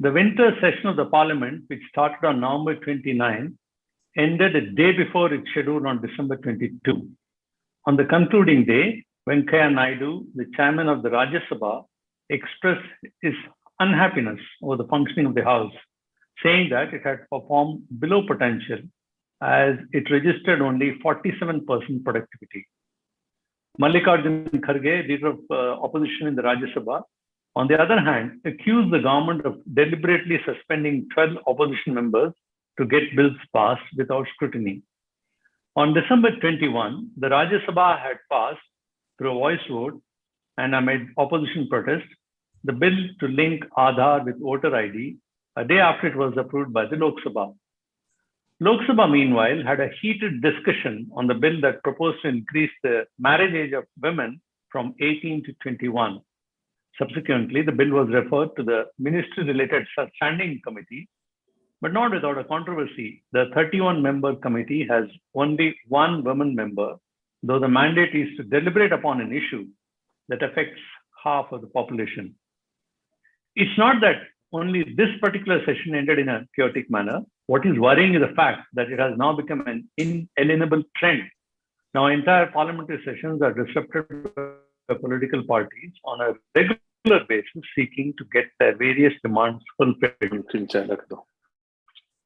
The winter session of the Parliament, which started on November 29, ended a day before its schedule on December 22. On the concluding day, Venkaiah Naidu, the chairman of the Rajya Sabha, expressed his unhappiness over the functioning of the House, saying that it had performed below potential as it registered only 47% productivity. Mallikarjun Kharge, leader of opposition in the Rajya Sabha, on the other hand, accused the government of deliberately suspending 12 opposition members to get bills passed without scrutiny. On December 21, the Rajya Sabha had passed through a voice vote and amid opposition protest, the bill to link Aadhar with voter ID a day after it was approved by the Lok Sabha. Lok Sabha, meanwhile, had a heated discussion on the bill that proposed to increase the marriage age of women from 18 to 21. Subsequently, the bill was referred to the ministry-related standing committee, but not without a controversy. The 31-member committee has only one woman member, though the mandate is to deliberate upon an issue that affects half of the population. It's not that only this particular session ended in a chaotic manner. What is worrying is the fact that it has now become an inalienable trend. Now, entire parliamentary sessions are disrupted by political parties on a regular basis seeking to get their various demands fulfilled.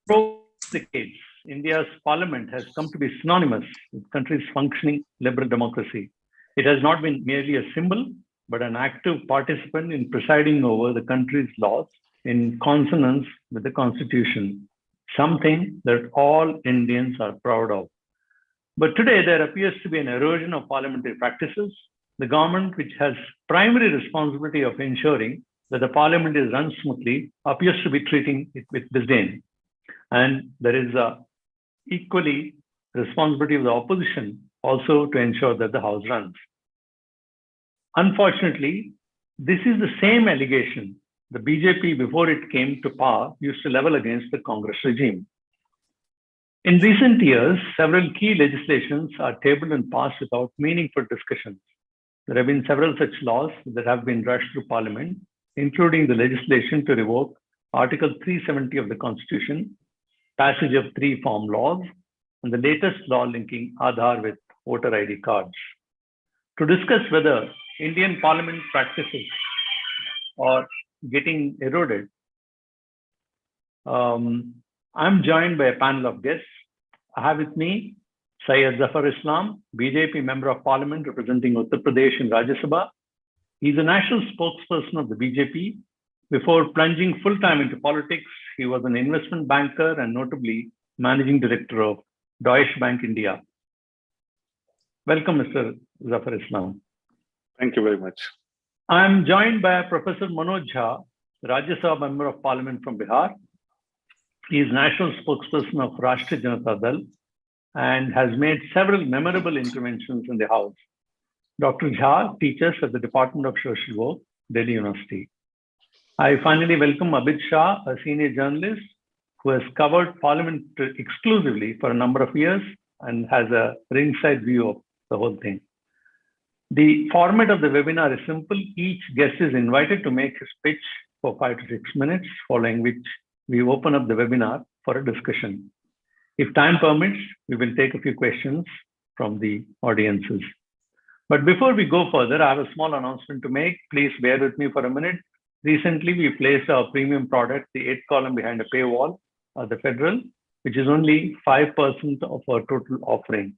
For decades, India's parliament has come to be synonymous with the country's functioning liberal democracy. It has not been merely a symbol, but an active participant in presiding over the country's laws in consonance with the Constitution, something that all Indians are proud of. But today, there appears to be an erosion of parliamentary practices. The government, which has primary responsibility of ensuring that the parliament is run smoothly, appears to be treating it with disdain. And there is equally responsibility of the opposition also to ensure that the House runs. Unfortunately, this is the same allegation the BJP, before it came to power, used to level against the Congress regime. In recent years, several key legislations are tabled and passed without meaningful discussions. There have been several such laws that have been rushed through Parliament, including the legislation to revoke Article 370 of the Constitution, passage of 3 farm laws, and the latest law linking Aadhar with voter ID cards. To discuss whether Indian Parliament practices are getting eroded, I'm joined by a panel of guests. I have with me Syed Zafar Islam, BJP Member of Parliament representing Uttar Pradesh in Rajya Sabha. He's a national spokesperson of the BJP. Before plunging full-time into politics, he was an investment banker and notably managing director of Deutsche Bank India. Welcome, Mr. Zafar Islam. Thank you very much. I'm joined by Professor Manoj Jha, Rajya Sabha Member of Parliament from Bihar. He is national spokesperson of Rashtriya Janata Dal and has made several memorable interventions in the House. Dr. Jha teaches at the Department of Social Work, Delhi University. I finally welcome Abid Shah, a senior journalist who has covered Parliament exclusively for a number of years and has a ringside view of the whole thing. The format of the webinar is simple. Each guest is invited to make his pitch for 5 to 6 minutes, following which we open up the webinar for a discussion. If time permits, we will take a few questions from the audiences. But before we go further, I have a small announcement to make. Please bear with me for a minute. Recently, we placed our premium product, the 8th column behind a paywall, the Federal, which is only 5% of our total offering.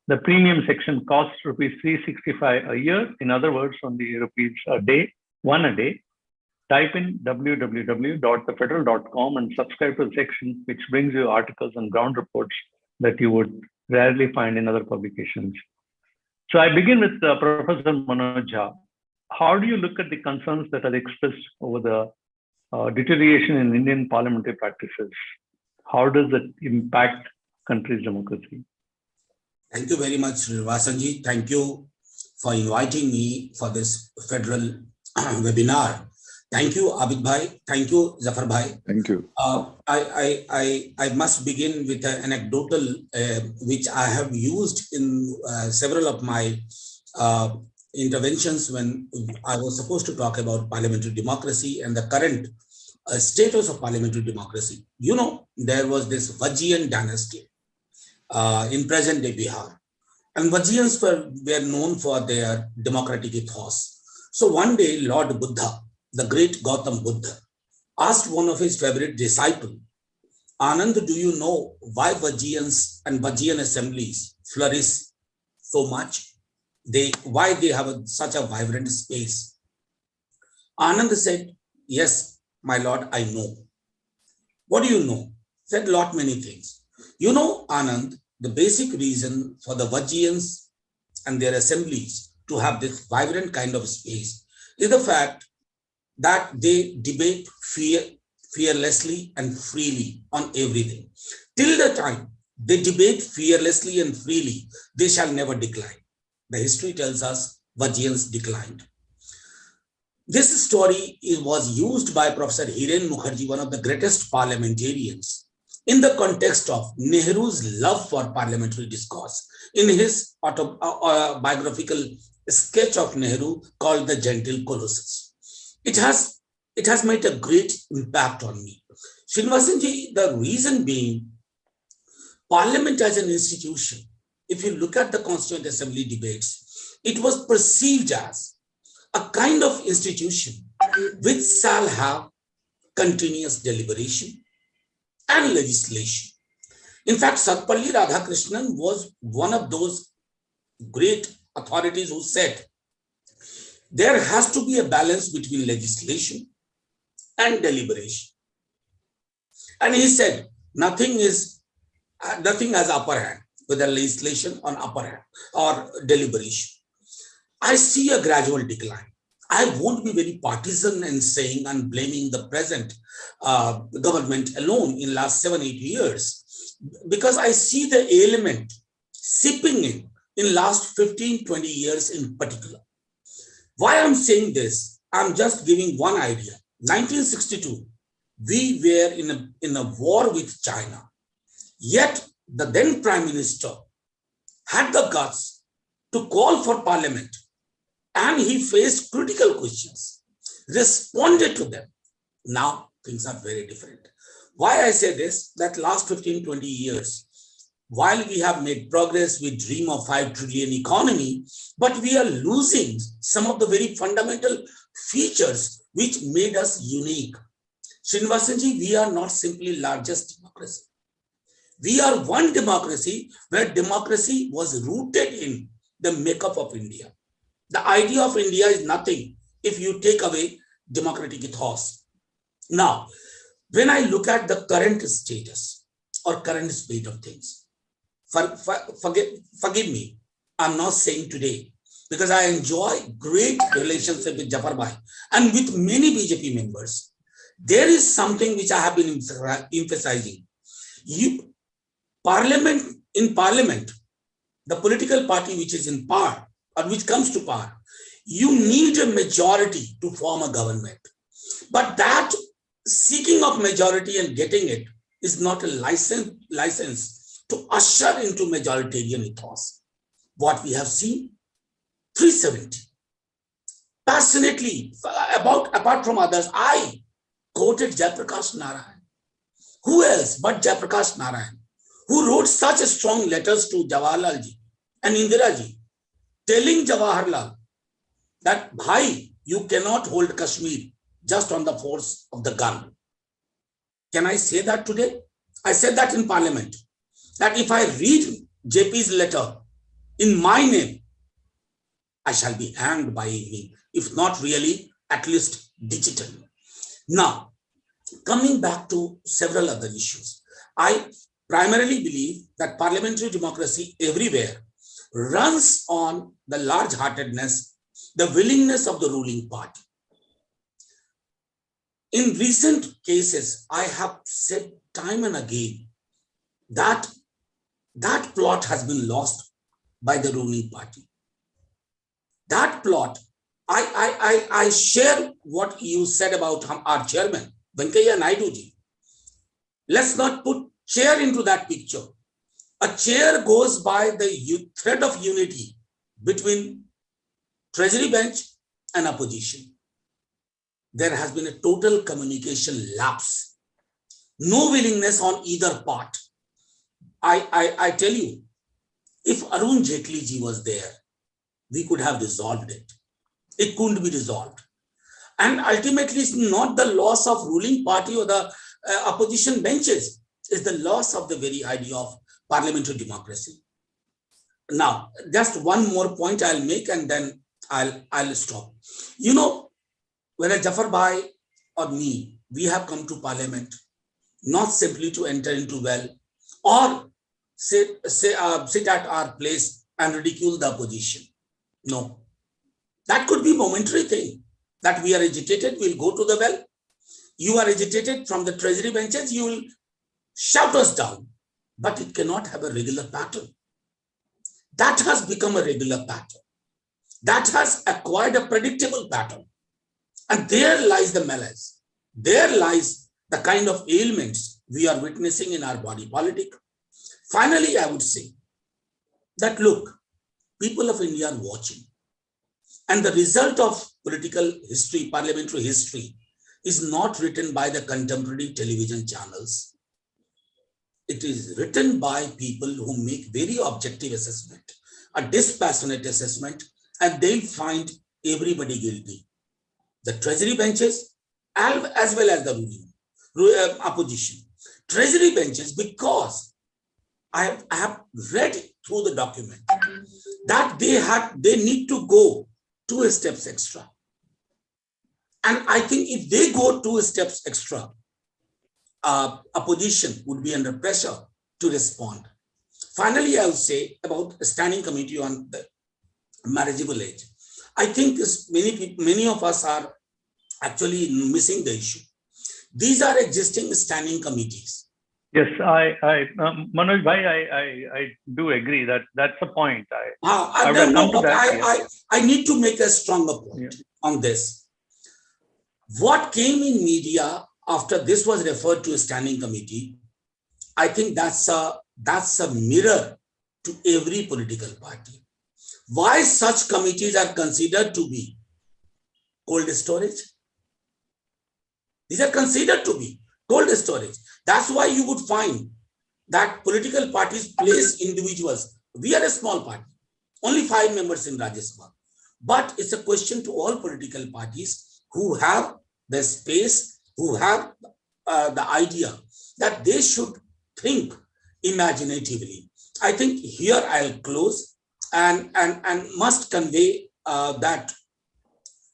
The premium section costs rupees 365 a year. In other words, only rupees a day, one a day. Type in www.thefederal.com and subscribe to the section which brings you articles and ground reports that you would rarely find in other publications. So I begin with Professor Manoj Jha. How do you look at the concerns that are expressed over the deterioration in Indian parliamentary practices? How does it impact country's democracy? Thank you very much, Vasanji. Thank you for inviting me for this federal webinar. Thank you, Abid Bhai. Thank you, Zafar Bhai. Thank you. I must begin with an anecdotal which I have used in several of my interventions when I was supposed to talk about parliamentary democracy and the current status of parliamentary democracy. You know, there was this Vajian dynasty in present-day Bihar. And Vajians were known for their democratic ethos. So one day, Lord Buddha, the great Gautam Buddha, asked one of his favorite disciples, Anand, do you know why Vajians and Vajian assemblies flourish so much? Why they have such a vibrant space? Anand said, yes, my lord, I know. What do you know? Said lot many things. You know, Anand, the basic reason for the Vajians and their assemblies to have this vibrant kind of space is the fact that they debate fearlessly and freely on everything. Till the time they debate fearlessly and freely, they shall never decline. The history tells us Vajians declined. This story was used by Professor Hiren Mukherjee, one of the greatest parliamentarians, in the context of Nehru's love for parliamentary discourse, in his autobiographical sketch of Nehru called The Gentle Colossus. It has made a great impact on me. Srinivasanji, the reason being, Parliament as an institution, if you look at the Constituent Assembly debates, it was perceived as a kind of institution which shall have continuous deliberation and legislation. In fact, Sarvapalli Radhakrishnan was one of those great authorities who said there has to be a balance between legislation and deliberation. And he said nothing has upper hand, whether legislation on upper hand or deliberation. I see a gradual decline. I won't be very partisan in saying and blaming the present government alone in last 7-8 years, because I see the element seeping in last 15-20 years in particular. Why I'm saying this, I'm just giving one idea. 1962, we were in a war with China, yet the then Prime Minister had the guts to call for Parliament, and he faced critical questions, responded to them. Now things are very different. Why I say this, that last 15-20 years, while we have made progress, we dream of 5 trillion economy, but we are losing some of the very fundamental features which made us unique. Srinivasanji, we are not simply largest democracy. We are one democracy where democracy was rooted in the makeup of India. The idea of India is nothing if you take away democratic ethos. Now, when I look at the current status or current state of things, forgive me, I'm not saying today, because I enjoy great relationship with Jafar Bhai and with many BJP members. There is something which I have been emphasizing. In Parliament, the political party which is in power or which comes to power, you need a majority to form a government. But that seeking of majority and getting it is not a license to usher into majoritarian ethos. What we have seen, 370. Passionately, apart from others, I quoted Jayaprakash Narayan. Who else but Jayaprakash Narayan, who wrote such strong letters to Jawaharlal ji and Indira ji, telling Jawaharlal that, bhai, you cannot hold Kashmir just on the force of the gun. Can I say that today? I said that in Parliament, that if I read JP's letter in my name, I shall be hanged by evening, if not really, at least digitally. Now, coming back to several other issues, I primarily believe that parliamentary democracy everywhere runs on the large-heartedness, the willingness of the ruling party. In recent cases, I have said time and again that that plot has been lost by the ruling party. That plot, I share what you said about our chairman, Venkaiah Naidu ji. Let's not put chair into that picture. A chair goes by the thread of unity between treasury bench and opposition. there has been a total communication lapse. No willingness on either part. I tell you, if Arun Jaitley ji was there, we could have resolved it. It couldn't be resolved. And ultimately, it's not the loss of ruling party or the opposition benches. It's the loss of the very idea of parliamentary democracy. Now, just one more point I'll make and then I'll stop. You know, whether Jafar Bhai or me, we have come to Parliament not simply to enter into well or sit at our place and ridicule the opposition. No, that could be a momentary thing. That we are agitated, we'll go to the well. You are agitated from the treasury benches, you will shout us down. But it cannot have a regular pattern. That has become a regular pattern. That has acquired a predictable pattern. And there lies the malaise. There lies the kind of ailments we are witnessing in our body politic. Finally, I would say that, look, people of India are watching. And the result of political history, parliamentary history, is not written by the contemporary television channels. It is written by people who make very objective assessment, a dispassionate assessment, and they find everybody guilty. The treasury benches, as well as the ruling opposition. Treasury benches, because I have read through the document that they need to go 2 steps extra. And I think if they go 2 steps extra, opposition would be under pressure to respond. Finally, I will say about the standing committee on the marriageable age. I think many of us are actually missing the issue. These are existing standing committees. Yes, Manoj Bhai, I do agree that that's the point. I need to make a stronger point on this. What came in media after this was referred to a standing committee, I think that's a mirror to every political party. Why such committees are considered to be cold storage? These are considered to be cold storage. That's why you would find that political parties place individuals. We are a small party, only 5 members in Rajya Sabha. But it's a question to all political parties who have the space, who have the idea that they should think imaginatively. I think here I'll close and must convey that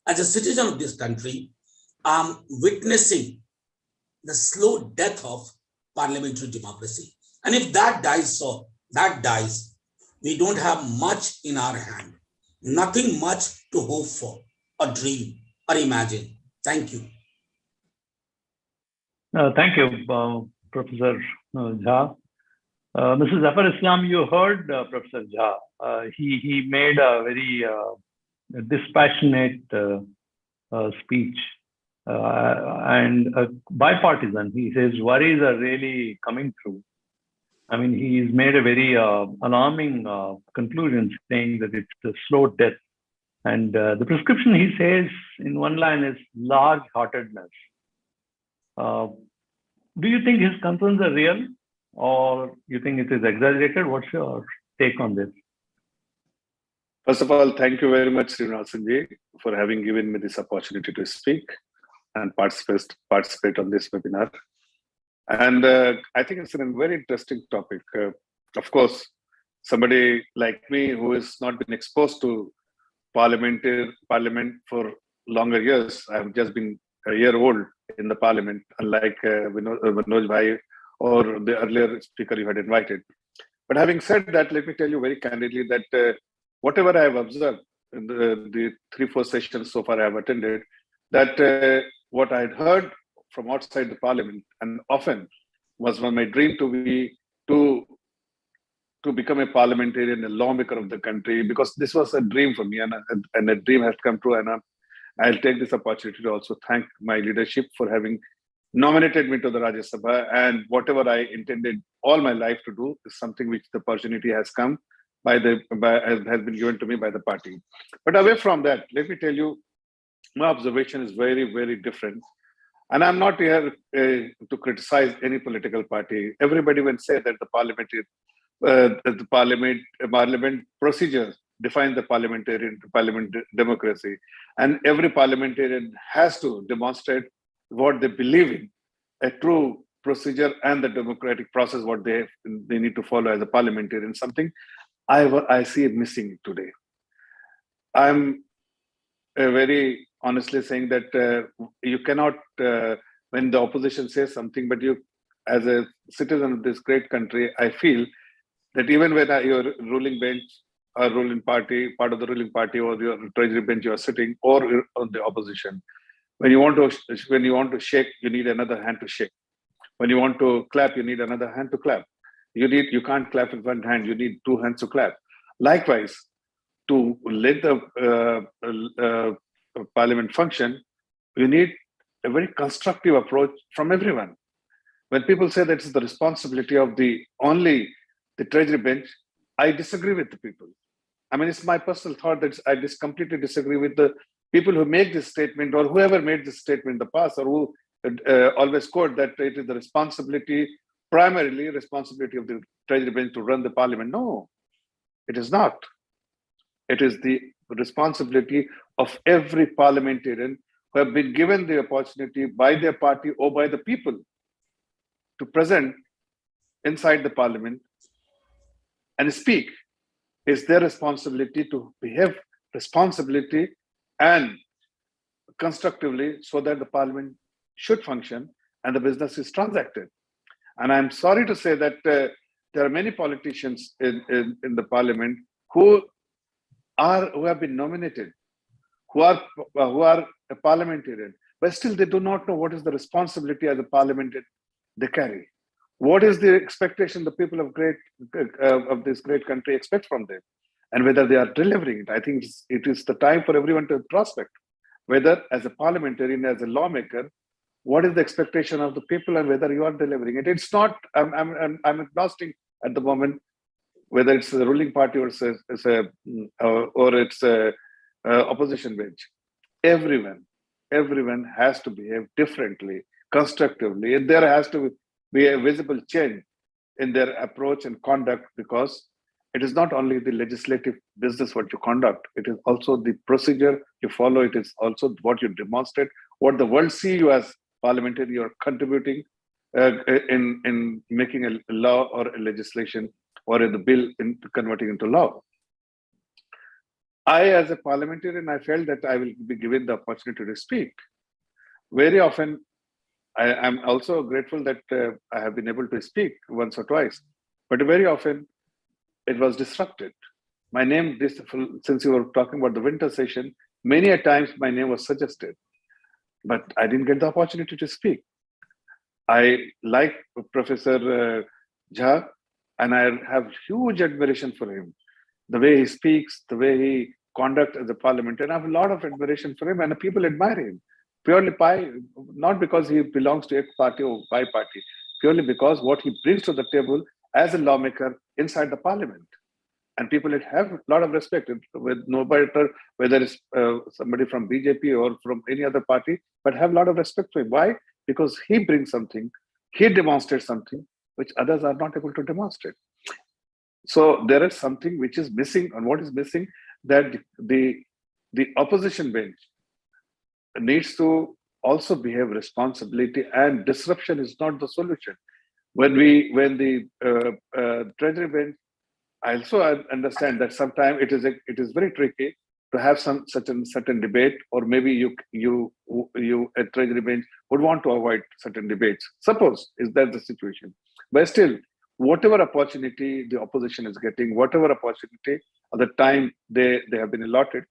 as a citizen of this country, I'm witnessing the slow death of parliamentary democracy. And if that dies, we don't have much in our hand, nothing much to hope for, or dream, or imagine. Thank you. Thank you, Professor Jha. Mrs. Zafar Islam, you heard Professor Jha. He made a very dispassionate speech and bipartisan. His worries are really coming through. I mean, he's made a very alarming conclusion saying that it's a slow death. And the prescription, he says in one line, is large-heartedness. Do you think his concerns are real, or you think it is exaggerated? What's your take on this? First of all, thank you very much, Srinivasanji, for having given me this opportunity to speak and participate on this webinar. And I think it's a very interesting topic. Of course, somebody like me who has not been exposed to Parliament for longer years, I've just been a year old in the Parliament, unlike Manoj Bhai or the earlier speaker you had invited. But having said that, let me tell you very candidly that whatever I have observed in the 3-4 sessions so far I have attended, that what I had heard from outside the Parliament, and often was my dream to become a parliamentarian, a lawmaker of the country, because this was a dream for me, and a dream has come true. And I'll take this opportunity to also thank my leadership for having nominated me to the Rajya Sabha, and whatever I intended all my life to do is something which the opportunity has come has been given to me by the party. But away from that, let me tell you, My observation is very, very different. And I'm not here to criticize any political party. Everybody will say that the parliament procedures define the parliament democracy, and every parliamentarian has to demonstrate what they believe in, a true procedure and the democratic process, what they need to follow as a parliamentarian. Something I see missing today. I'm very honestly saying that you cannot, when the opposition says something, but you, as a citizen of this great country, I feel that even when your ruling bench or ruling party, part of the ruling party, or your treasury bench you are sitting, or on the opposition, when you want to shake, you need another hand to shake. When you want to clap, you need another hand to clap. You can't clap with one hand, you need two hands to clap. Likewise, to let the parliament function, you need a very constructive approach from everyone. When people say that it's the responsibility of only the treasury bench, I disagree with the people. I mean, it's my personal thought that I just completely disagree with the people who make this statement, or whoever made this statement in the past, or who always quote that it is the primarily responsibility of the treasury bench to run the parliament. No, it is not. It is the responsibility of every parliamentarian who have been given the opportunity by their party or by the people to present inside the parliament and speak. It's their responsibility to behave responsibly and constructively so that the parliament should function and the business is transacted. And I'm sorry to say that there are many politicians in the parliament who have been nominated, who are a parliamentarian, but still they do not know what is the responsibility as a parliamentarian they carry. What is the expectation the people of this great country expect from them, and whether they are delivering it? I think it is the time for everyone to prospect, whether as a parliamentarian, as a lawmaker, what is the expectation of the people and whether you are delivering it. It's not, I'm agnostic at the moment, whether it's the ruling party or it's a opposition bench. Everyone has to behave differently, constructively, and there has to be a visible change in their approach and conduct, because it is not only the legislative business what you conduct, it is also the procedure you follow, it is also what you demonstrate, what the world see you as parliamentary, you're contributing in making a law or a legislation or in the bill converting into law. I, as a parliamentarian, I felt that I will be given the opportunity to speak. Very often, I'm also grateful that I have been able to speak once or twice, but very often it was disrupted. My name, since you were talking about the winter session, many a times my name was suggested, but I didn't get the opportunity to speak. I like Professor Jha, and I have huge admiration for him. The way he speaks, the way he conducts as a parliamentarian, I have a lot of admiration for him, and people admire him. Purely not because he belongs to X party or Y party, purely because what he brings to the table as a lawmaker inside the parliament. And people have a lot of respect, with no matter whether it's somebody from BJP or from any other party, but have a lot of respect for him. Why? Because he brings something, he demonstrates something which others are not able to demonstrate. So there is something which is missing, and what is missing, that the opposition bench needs to also behave responsibility, and disruption is not the solution. When the treasury bench, I also understand that sometimes it is very tricky to have certain debate, or maybe you a treasury bench would want to avoid certain debates. Suppose is that the situation, but still, whatever opportunity the opposition is getting, whatever opportunity at the time they have been allotted,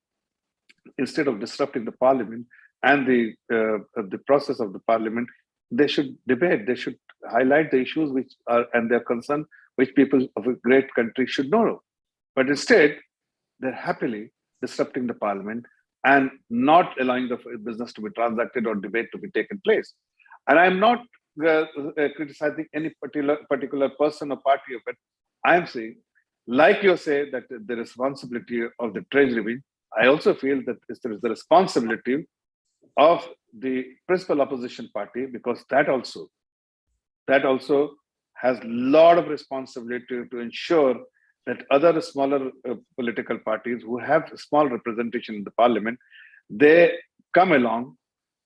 instead of disrupting the parliament and the process of the parliament, they should debate. They should highlight the issues which are and their concern, which people of a great country should know. But instead, they're happily disrupting the parliament and not allowing the business to be transacted or debate to be taken place. And I'm not criticizing any particular person or party of it. I'm saying, like you say, that the responsibility of the treasury, I also feel that there is the responsibility of the principal opposition party, because that also has a lot of responsibility to ensure that other smaller political parties who have small representation in the parliament, they come along,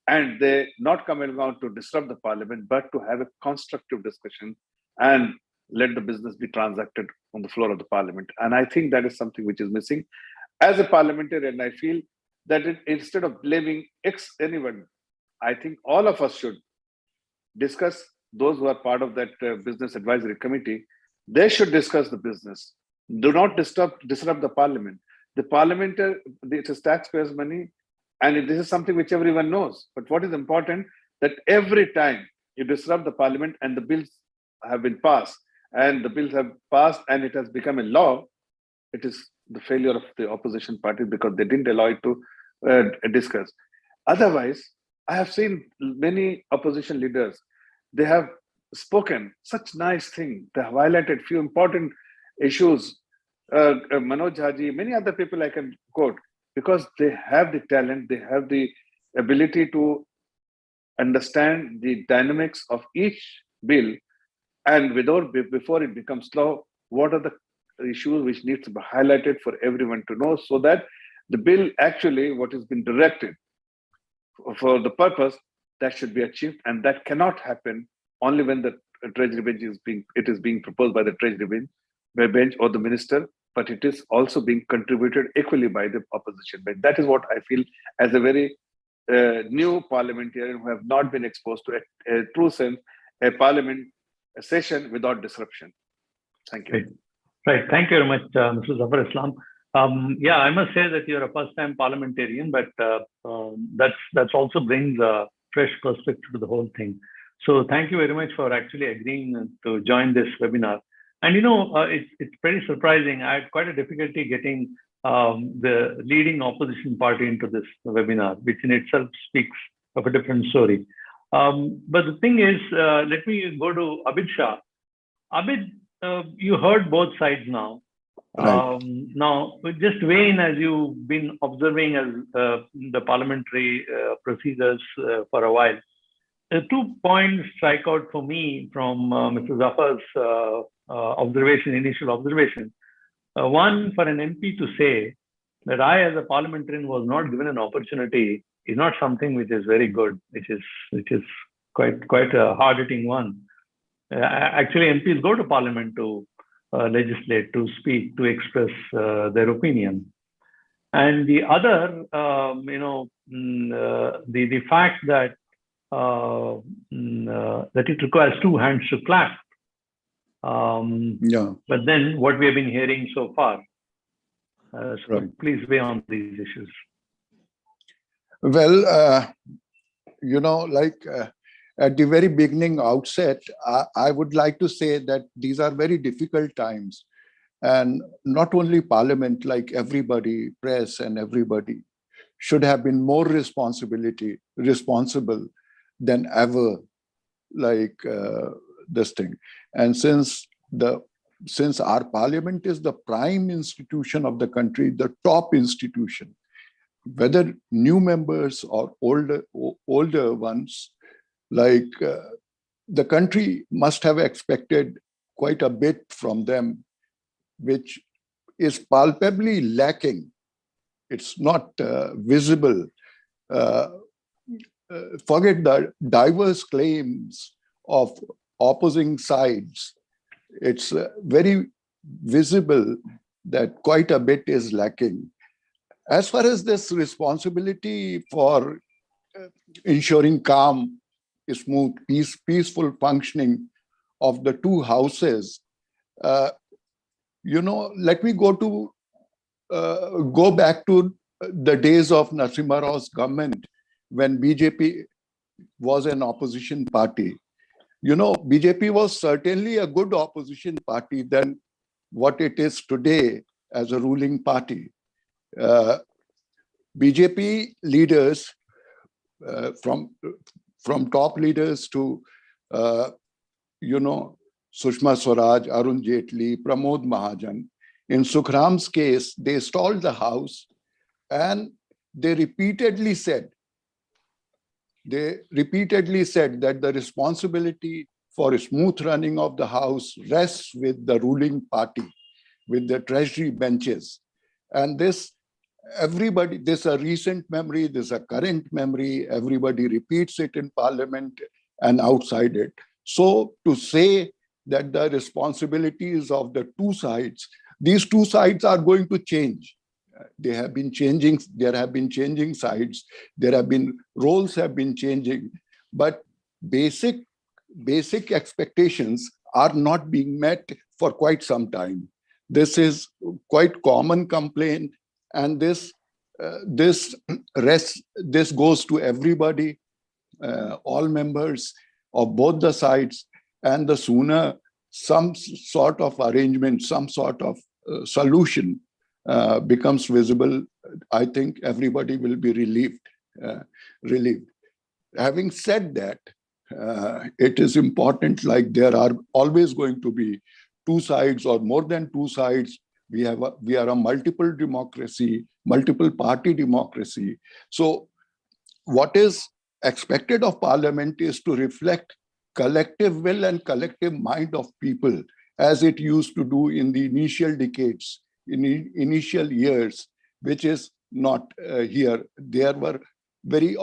and they not come along to disrupt the parliament, but to have a constructive discussion and let the business be transacted on the floor of the parliament. And I think that is something which is missing. As a parliamentarian, I feel that instead of blaming anyone, I think all of us should discuss. Those who are part of that business advisory committee, they should discuss the business. Do not disrupt the parliament. The parliament, it is taxpayers' money, and this is something which everyone knows. But what is important, that every time you disrupt the parliament and the bills have been passed, and it has become a law, it is the failure of the opposition party, because they didn't allow it to discuss. Otherwise, I have seen many opposition leaders, they have spoken such nice things. They have highlighted few important issues. Manoj Haji, many other people I can quote, because they have the talent, they have the ability to understand the dynamics of each bill, and before it becomes law, what are the issues which need to be highlighted for everyone to know, so that the bill actually, what has been directed for the purpose, that should be achieved. And that cannot happen only when the treasury bench is being proposed by the treasury bench or the minister, but it is also being contributed equally by the opposition bench. That is what I feel, as a very new parliamentarian who have not been exposed to a true sense, a parliament session without disruption. Thank you. Right. Thank you very much, Mr. Zafar Islam. Yeah, I must say that you're a first-time parliamentarian, but that's also brings a fresh perspective to the whole thing. So thank you very much for actually agreeing to join this webinar. And it's pretty surprising. I had quite a difficulty getting the leading opposition party into this webinar, which in itself speaks of a different story. But the thing is, let me go to Abid Shah. Abid, you heard both sides now. Right. Now, just weigh in, as you've been observing as the parliamentary procedures for a while. 2 points strike out for me from Mr. Zafar's initial observation. One, for an MP to say that I, as a parliamentarian, was not given an opportunity is not something which is very good, which is quite a hard-hitting one. Actually, MPs go to Parliament to legislate, to speak, to express their opinion. And the other, the fact that that it requires two hands to clap. But then what we have been hearing so far. So right. Please weigh on these issues. Well, at the very beginning outset, I would like to say that these are very difficult times. And not only Parliament, like everybody, press and everybody, should have been more responsible than ever, this thing. And since our Parliament is the prime institution of the country, the top institution, whether new members or older ones, the country must have expected quite a bit from them, which is palpably lacking. It's not visible. Forget the diverse claims of opposing sides. It's very visible that quite a bit is lacking. As far as this responsibility for ensuring calm, smooth, peaceful functioning of the two houses, let me go back to the days of Narasimha Rao's government, when BJP was an opposition party. BJP was certainly a good opposition party than what it is today as a ruling party. BJP leaders, from top leaders to, Sushma Swaraj, Arun Jaitley, Pramod Mahajan. In Sukhram's case, they stalled the house and they repeatedly said they repeatedly said that the responsibility for a smooth running of the House rests with the ruling party, with the treasury benches. And this, everybody, this is a recent memory, this is a current memory, everybody repeats it in Parliament and outside it. So to say that the responsibilities of the two sides, these two sides are going to change. They have been changing, there have been changing sides, there have been, roles have been changing, but basic expectations are not being met for quite some time. This is quite common complaint, and this goes to everybody, all members of both the sides, and the sooner some sort of arrangement, some sort of solution becomes visible, I think everybody will be relieved. Having said that, it is important, like there are always going to be two sides or more than two sides. We are a multiple democracy, multiple party democracy. So what is expected of Parliament is to reflect collective will and collective mind of people, as it used to do in the initial decades, in the initial years, which is not here. There were very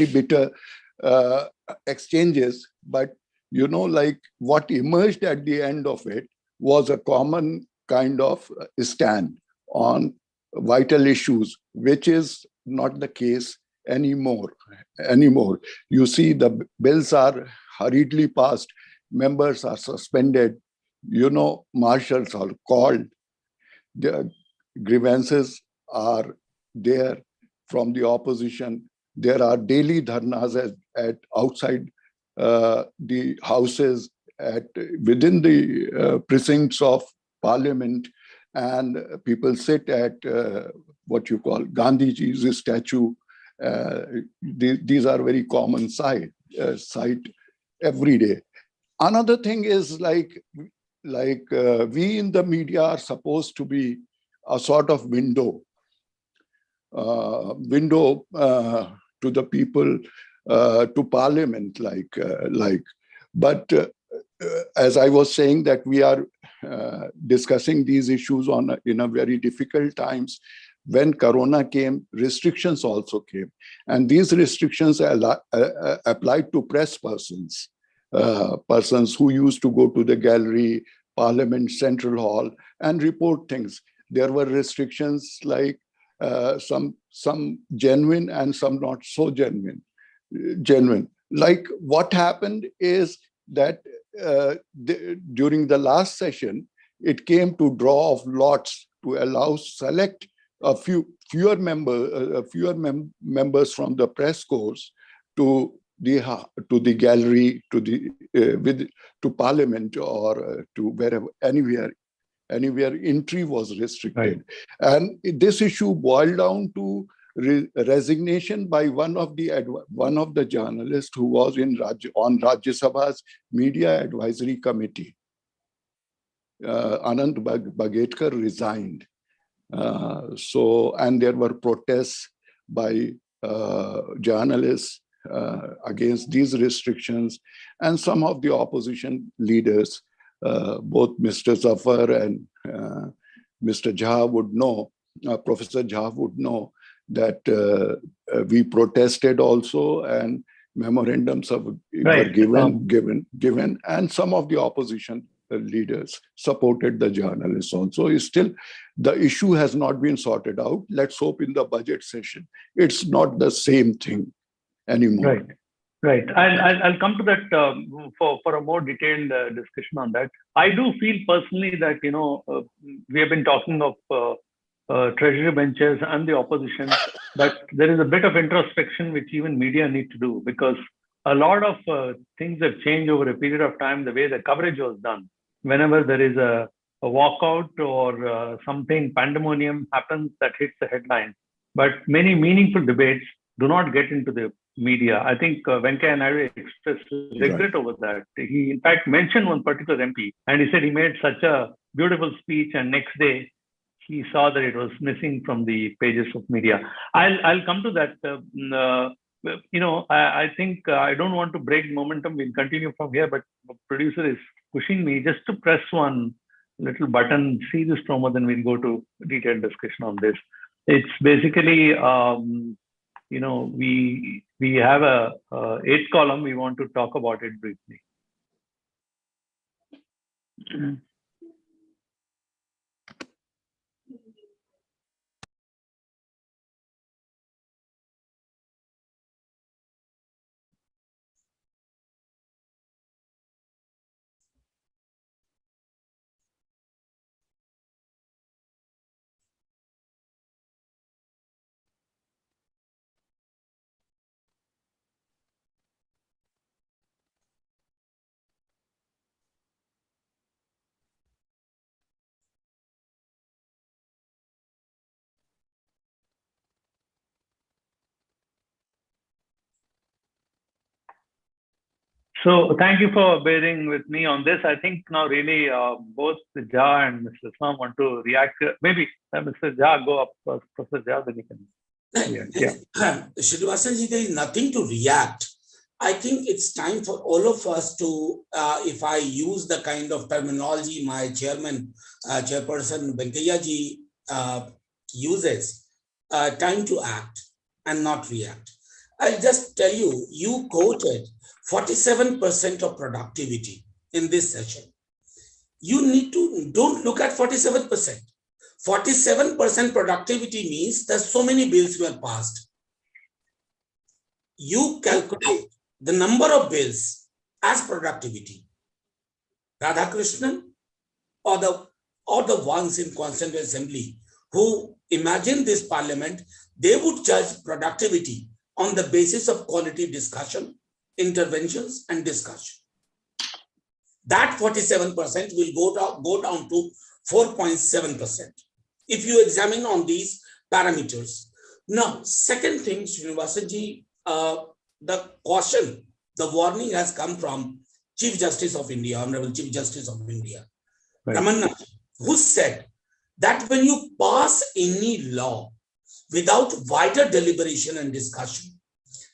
bitter exchanges, but like what emerged at the end of it was a common kind of stand on vital issues, which is not the case anymore. You see, the bills are hurriedly passed, members are suspended, marshals are called, the grievances are there from the opposition. There are daily dharnas at outside the houses, within the precincts of Parliament, and people sit at what you call Gandhiji's statue. These are very common sight every day. Another thing is like we in the media are supposed to be a sort of window to the people, to Parliament, but as I was saying, that we are discussing these issues in a very difficult times. When Corona came, restrictions also came, and these restrictions applied to press persons who used to go to the gallery, Parliament Central Hall, and report things. There were restrictions like some genuine and some not so genuine. Like what happened is that during the last session, it came to draw of lots to allow select fewer members from the press corps to the gallery, to Parliament, or to wherever, anywhere entry was restricted. Right. And this issue boiled down to resignation by one of the journalists who was on Rajya Sabha's Media Advisory Committee. Anand Bagetkar resigned. And there were protests by journalists against these restrictions, and some of the opposition leaders, both Mr. Zafar and Mr. Jha would know, Professor Jha would know, that we protested also, and memorandums were given, and some of the opposition leaders supported the journalists also. Still, the issue has not been sorted out. Let's hope in the budget session it's not the same thing anymore. Right. I'll come to that for a more detailed discussion on that. I do feel personally that we have been talking of treasury benches and the opposition, but there is a bit of introspection which even media need to do, because a lot of things have changed over a period of time. The way the coverage was done, whenever there is a walkout or something, pandemonium happens that hits the headline, but many meaningful debates do not get into the media. I think Venkaiah Naidu expressed regret over that. He in fact mentioned one particular MP, and he said he made such a beautiful speech, and next day he saw that it was missing from the pages of media. I'll come to that. I think I don't want to break momentum. We'll continue from here, but the producer is pushing me just to press one little button, see this promo, then we'll go to detailed discussion on this. It's basically, we have a 8 column. We want to talk about it briefly. So thank you for bearing with me on this. I think now really both Jha and Mr. Islam want to react. Maybe Mr. Jha, go up first. Professor Jha, then you can react. Yeah. Srinivasanji, there is nothing to react. I think it's time for all of us to, if I use the kind of terminology my chairperson Venkaiah-ji uses, time to act and not react. I'll just tell you, you quoted 47% of productivity in this session. You need to, don't look at 47%. 47% productivity means that so many bills were passed. You calculate the number of bills as productivity. Radhakrishnan or the ones in Constituent Assembly who imagine this parliament, they would judge productivity on the basis of quality discussion, interventions and discussion. That 47% will go down to 4.7% if you examine on these parameters. Now, second thing, Srinivasanji, the caution, the warning has come from Chief Justice of India, Honorable Chief Justice of India, right, Ramanna, who said that when you pass any law without wider deliberation and discussion,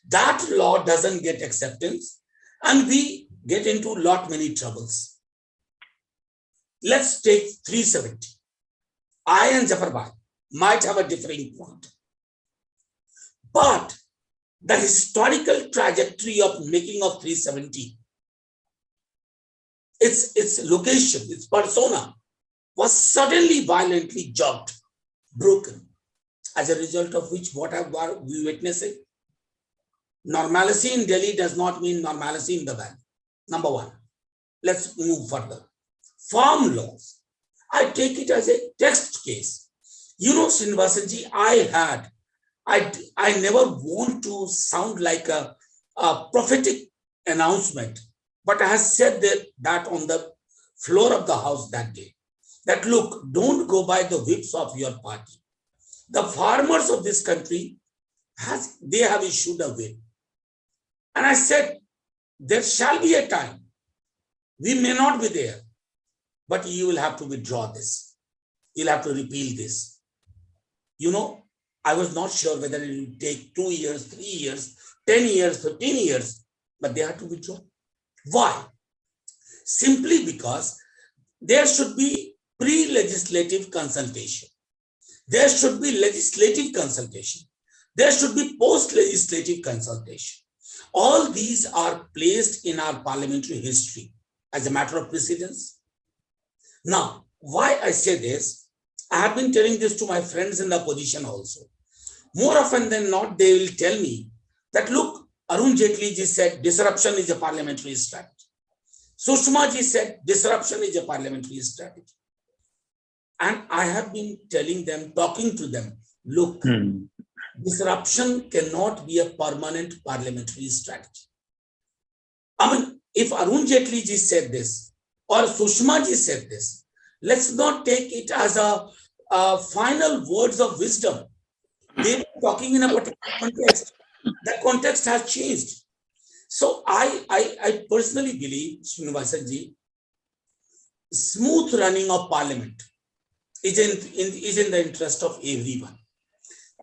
that law doesn't get acceptance and we get into many troubles. Let's take 370. I and Jafar Bhai might have a differing point, but the historical trajectory of making of 370, its location, its persona was suddenly violently jogged, broken, as a result of which what are we witnessing? Normalcy in Delhi does not mean normalcy in the valley. Number one. Let's move further. Farm laws. I take it as a text case. You know, Srinivasanji, I never want to sound like a prophetic announcement, but I have said that on the floor of the house that day, that look, don't go by the whips of your party. The farmers of this country, they have issued a whip. And I said, there shall be a time, we may not be there, but you will have to withdraw this. You'll have to repeal this. You know, I was not sure whether it will take 2 years, 3 years, 10 years, 15 years, but they had to withdraw. Why? Simply because there should be pre-legislative consultation. There should be legislative consultation. There should be post-legislative consultation. All these are placed in our parliamentary history as a matter of precedence. Now, why I say this, I have been telling this to my friends in the opposition also. More often than not, they will tell me that, look, Arun Jaitley ji said disruption is a parliamentary strategy. Sushma ji said disruption is a parliamentary strategy. And I have been telling them, talking to them, look, disruption cannot be a permanent parliamentary strategy. I mean, if Arun Jaitley ji said this or Sushma ji said this, let's not take it as a final words of wisdom. They were talking in a particular context. That context has changed. So I personally believe, Srinivasanji, smooth running of parliament is in the interest of everyone.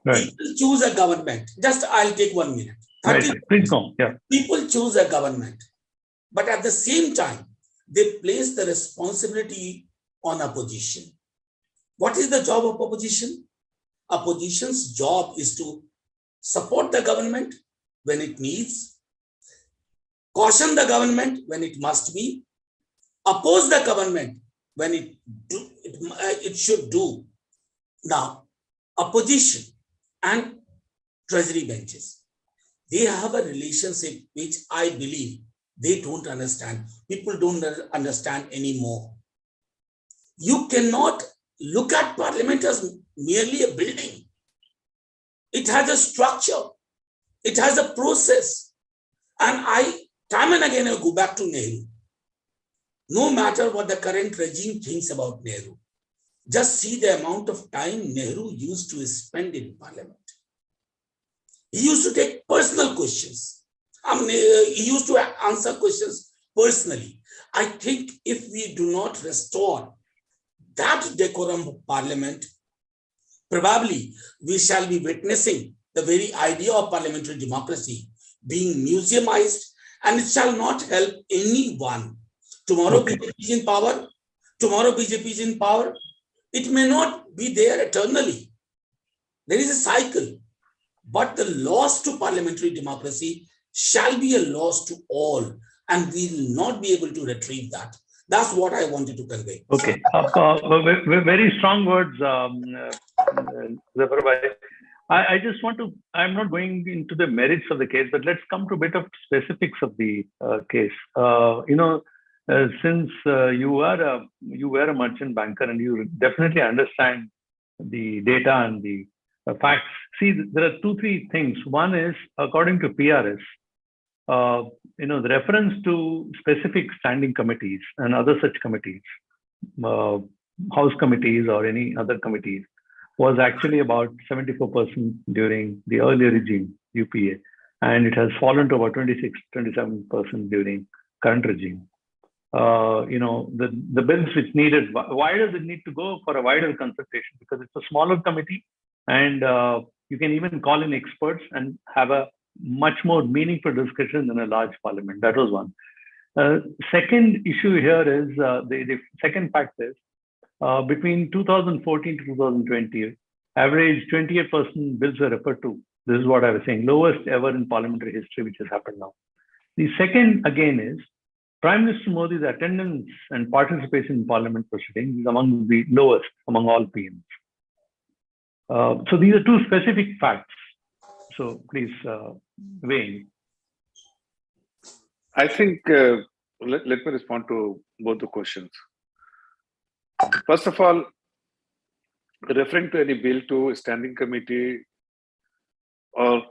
Right. People choose a government. Just I'll take 1 minute. Right. Please go. Yeah. People choose a government, but at the same time, they place the responsibility on opposition. What is the job of opposition? Opposition's job is to support the government when it needs, caution the government when it must be, oppose the government when it should do. Now, opposition and treasury benches, they have a relationship which I believe they don't understand. People don't understand anymore. You cannot look at Parliament as merely a building. It has a structure. It has a process. And time and again, I go back to Nehru. No matter what the current regime thinks about Nehru, just see the amount of time Nehru used to spend in Parliament. He used to take personal questions. He used to answer questions personally. I think if we do not restore that decorum of Parliament, probably we shall be witnessing the very idea of parliamentary democracy being museumized, and it shall not help anyone. Tomorrow BJP is in power. Tomorrow BJP is in power. It may not be there eternally. There is a cycle. But the loss to parliamentary democracy shall be a loss to all, and we will not be able to retrieve that. That's what I wanted to convey. Okay. Very strong words, Zafar bhai. I just want to, I'm not going into the merits of the case, but let's come to a bit of specifics of the case. Since you were a merchant banker and you definitely understand the data and the facts. See, there are 2-3 things. One is, according to PRS, the reference to specific standing committees and other such committees, house committees or any other committees, was actually about 74% during the earlier regime, UPA, and it has fallen to about 26-27% during current regime. The bills which needed, why does it need to go for a wider consultation? Because it's a smaller committee, and you can even call in experts and have a much more meaningful discussion than a large parliament. That was one. Second issue here is, the second fact is, between 2014 to 2020, average 28% bills were referred to. This is what I was saying, lowest ever in parliamentary history, which has happened now. The second, again, is Prime Minister Modi's attendance and participation in parliament proceedings is among the lowest among all PMs. So these are 2 specific facts. So please, Wayne. I think, let me respond to both the questions. First of all, referring to any bill to a standing committee or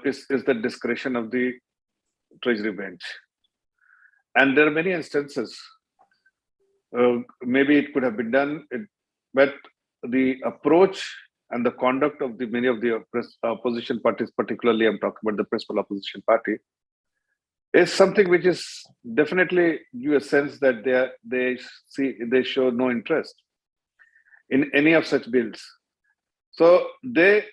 is the discretion of the Treasury bench. And there are many instances, maybe it could have been done, but the approach and the conduct of many of the opposition parties, particularly I'm talking about the principal opposition party, is something which is definitely give a sense that they show no interest in any of such bills. So if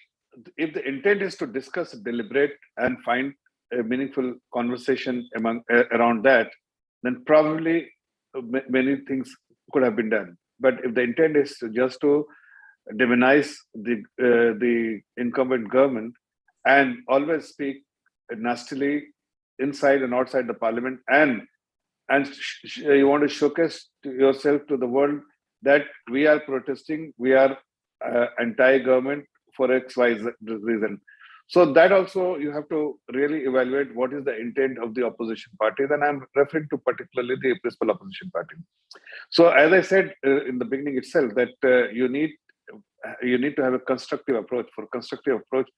the intent is to discuss, deliberate, and find a meaningful conversation around that, then probably many things could have been done. But if the intent is just to demonize the incumbent government and always speak nastily inside and outside the parliament, and you want to showcase yourself to the world that we are protesting, we are anti-government for XY reason. So that also you have to really evaluate what is the intent of the opposition parties, and I'm referring to particularly the principal opposition party. So as I said in the beginning itself, that you need to have a constructive approach. For constructive approach,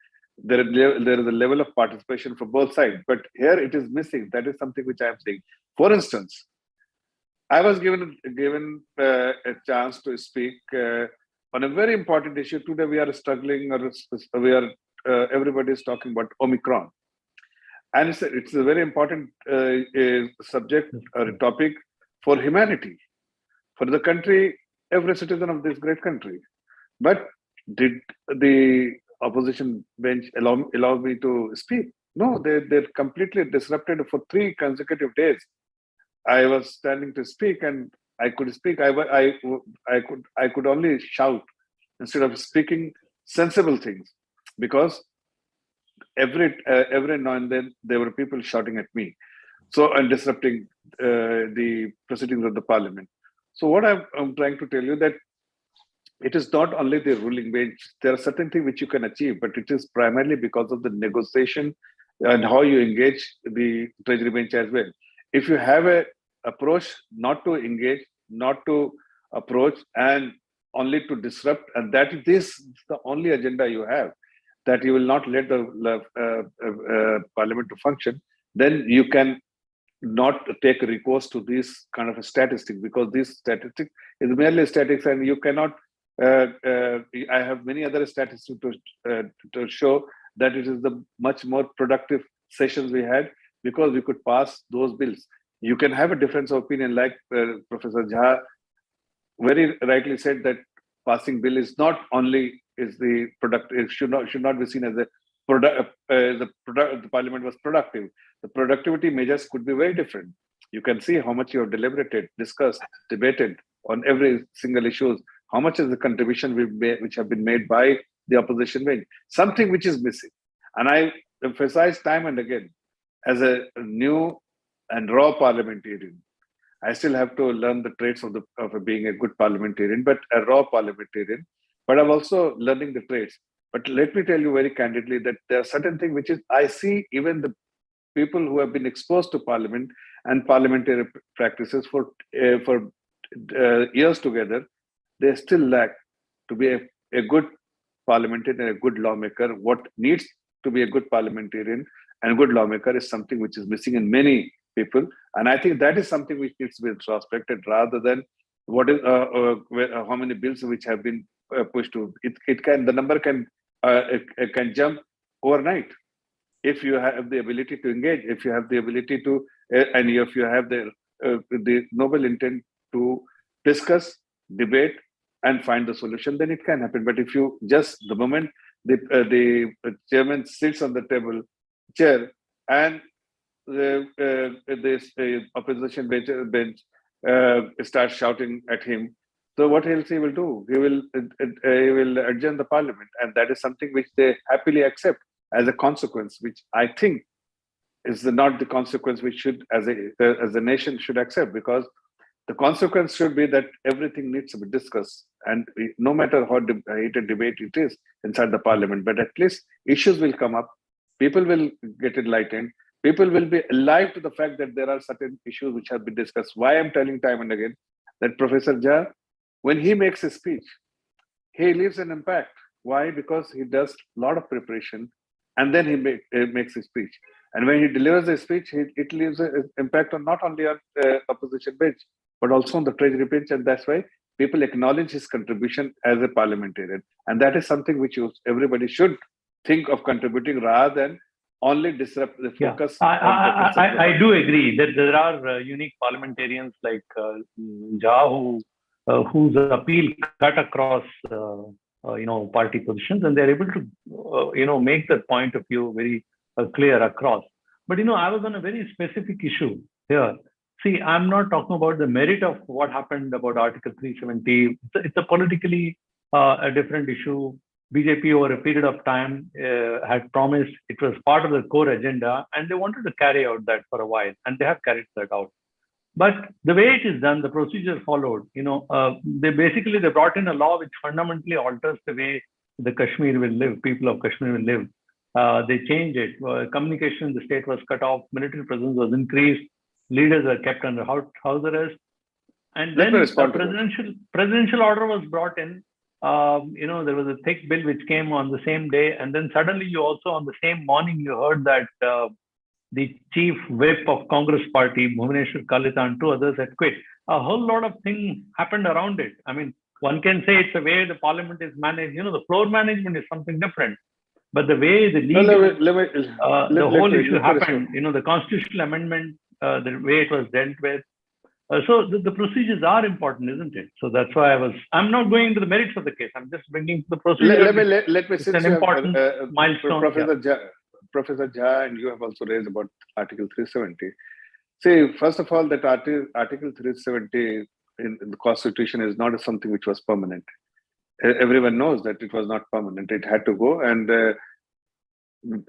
there is a level of participation for both sides, but here it is missing. That is something which I am saying. For instance, I was given a chance to speak on a very important issue. Today we are struggling, or everybody is talking about Omicron, and it's a very important subject or topic for humanity, for the country. every citizen of this great country. But did the opposition bench allow me to speak? No, they're completely disrupted for 3 consecutive days. I was standing to speak and I could speak. I could only shout instead of speaking sensible things, because every now and then there were people shouting at me, so and disrupting the proceedings of the parliament. So what I'm trying to tell you that it is not only the ruling bench. There are certain things which you can achieve, but it is primarily because of the negotiation and how you engage the treasury bench as well. If you have a approach not to engage, not to approach, and only to disrupt, and that this is the only agenda you have, that you will not let the parliament to function, then you can not take recourse to this kind of a statistic, because this statistic is merely statistics, and you cannot. I have many other statistics to show that it is the much more productive sessions we had, because we could pass those bills. You can have a difference of opinion, like Professor Jha very rightly said, that passing bill is not only is the product. It should not be seen as a product. The parliament was productive. The productivity measures could be very different. You can see how much you have deliberated, discussed, debated on every single issues. How much is the contribution which have been made by the opposition wing? Something which is missing. And I emphasize time and again, as a new and raw parliamentarian, I still have to learn the traits of being a good parliamentarian, but a raw parliamentarian. But I'm also learning the traits. But let me tell you very candidly that there are certain things which is I see even the people who have been exposed to parliament and parliamentary practices for years together, they still lack to be a good parliamentarian and a good lawmaker. What needs to be a good parliamentarian and a good lawmaker is something which is missing in many people. And I think that is something which needs to be introspected rather than what is how many bills which have been pushed to. The number can jump overnight if you have the ability to engage, if you have the ability to, and if you have the noble intent to discuss, debate, and find the solution, then it can happen. But if you just the moment the chairman sits on the chair, and this opposition bench starts shouting at him, so what else he will do? He will adjourn the parliament, and that is something which they happily accept as a consequence, which I think is not the consequence which should, as a nation, should accept, because the consequence should be that everything needs to be discussed, and no matter how heated debate it is inside the parliament, but at least issues will come up, people will get enlightened, people will be alive to the fact that there are certain issues which have been discussed. Why I'm telling time and again that Professor Jha, when he makes a speech, he leaves an impact. Why? Because he does a lot of preparation, and then he makes a speech. And when he delivers a speech, it leaves an impact on not only on the opposition bench, but also on the treasury bench. And that's why people acknowledge his contribution as a parliamentarian. And that is something which everybody should think of contributing rather than only disrupt the focus. Yeah. I do agree that there are unique parliamentarians like Jha whose appeal cut across party positions, and they're able to make the point of view very clear across. But I was on a very specific issue here. See, I'm not talking about the merit of what happened about Article 370. It's a politically a different issue. BJP over a period of time had promised it was part of the core agenda, and they wanted to carry out that for a while, and they have carried that out. But the way it is done, the procedure followed, they brought in a law which fundamentally alters the way the Kashmir will live, people of Kashmir will live. They changed it. Communication in the state was cut off, military presence was increased, leaders were kept under house arrest. And then the presidential order was brought in. There was a thick bill which came on the same day. And then suddenly you also on the same morning, you heard that the chief whip of Congress party, Bhuvaneshwar Kalita, and 2 others had quit. A whole lot of things happened around it. I mean, one can say it's the way the parliament is managed. The floor management is something different. But the way the whole issue happened, the constitutional amendment, the way it was dealt with, So the procedures are important, isn't it? So that's why I'm not going into the merits of the case. I'm just bringing the procedure. Let me it's since an you have, important milestone. Professor Jha, and you have also raised about Article 370. See, first of all, that Article 370 in the Constitution is not something which was permanent. Everyone knows that it was not permanent. It had to go, and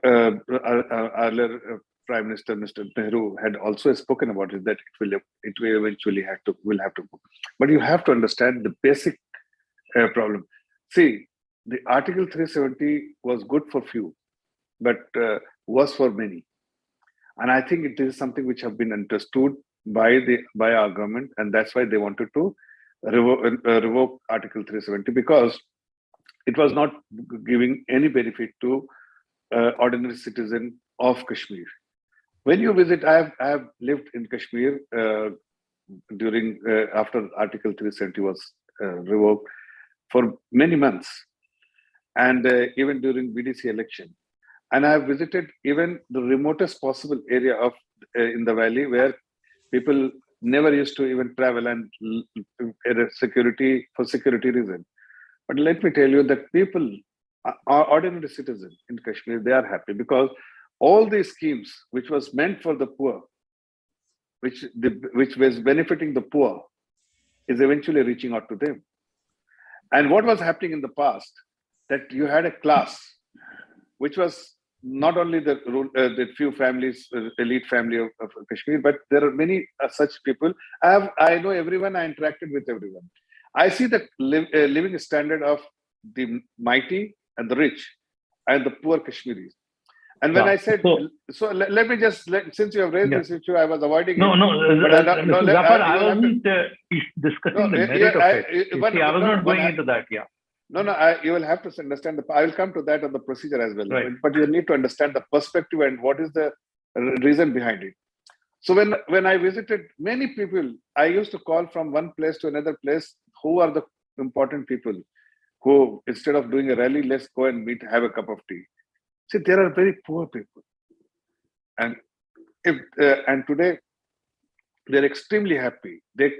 earlier Prime Minister Mr. Nehru had also spoken about it, that it will eventually will have to go. But you have to understand the basic problem. See, the Article 370 was good for few, but was for many. And I think it is something which have been understood by our government, and that's why they wanted to revoke Article 370, because it was not giving any benefit to ordinary citizen of Kashmir. When you visit, I have lived in Kashmir during after Article 370 was revoked for many months, and even during BDC election. And I have visited even the remotest possible area of in the valley where people never used to even travel, and security reason. But let me tell you that people, ordinary citizens in Kashmir, they are happy, because all these schemes which was meant for the poor, which was benefiting the poor, is eventually reaching out to them. And what was happening in the past, that you had a class which was not only the few families, elite family of Kashmir, but there are many such people. I know everyone. I interacted with everyone. I see the living standard of the mighty and the rich and the poor Kashmiris. And when I said, so let me just, since you have raised this issue, I was avoiding it. I wasn't discussing the merit of it. I was not going into that. Yeah. You will have to understand. I will come to that on the procedure as well. Right. But you need to understand the perspective and what is the reason behind it. So when I visited many people, I used to call from one place to another place. Who are the important people who, instead of doing a rally, let's go and meet, have a cup of tea. See, there are very poor people, and and today they're extremely happy. They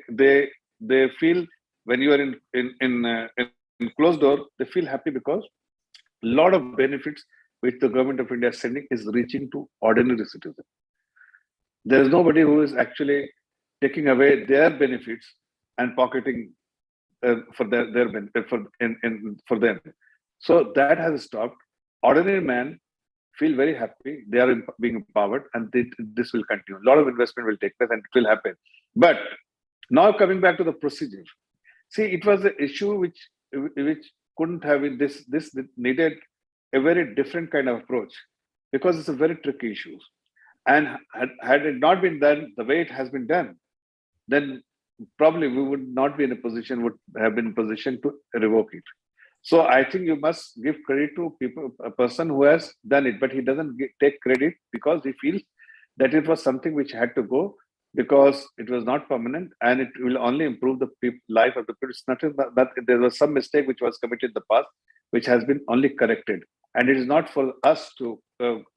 feel, when you are in closed door, they feel happy because a lot of benefits which the government of India is sending is reaching to ordinary citizens. There is nobody who is actually taking away their benefits and pocketing for their benefit for them. So that has stopped. Ordinary man feel very happy. They are being empowered, and this will continue. A lot of investment will take place, and it will happen. But now coming back to the procedure, see, it was an issue which couldn't have been this needed a very different kind of approach, because it's a very tricky issue. And had it not been done the way it has been done, then probably we would not be in a position, would have been in a position to revoke it. So I think you must give credit to a person who has done it, but he doesn't take credit because he feels that it was something which had to go, because it was not permanent and it will only improve the life of the people. It's nothing that there was some mistake which was committed in the past, which has been only corrected. And it is not for us to